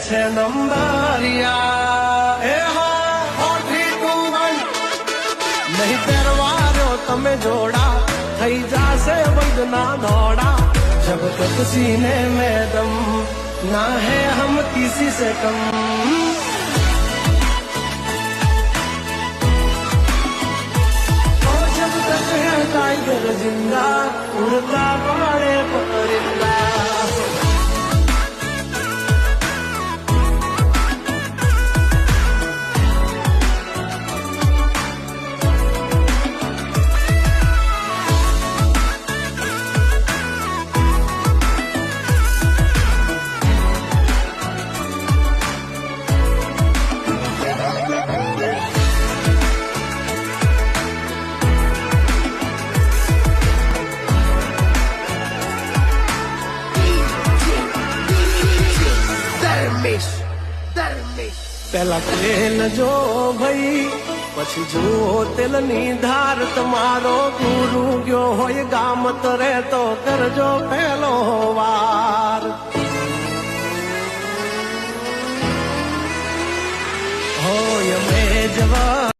છે નંબરિયા એ હો 321 નહીં પહેરવારો તમે જોડા થઈ જાશે વૈદના દોડા जब तक सीने में दम ना है हम किसी से कम और जब तक है टाइगर जिंदा उड़ता पड़े परिंदा પેલા તેલ જો ભાઈ પછી જુઓ તેલની ધાર તમારો ગુરુ ગયો હોય ગામ તરે તો કરજો પેલો વાર હોય મેં જવા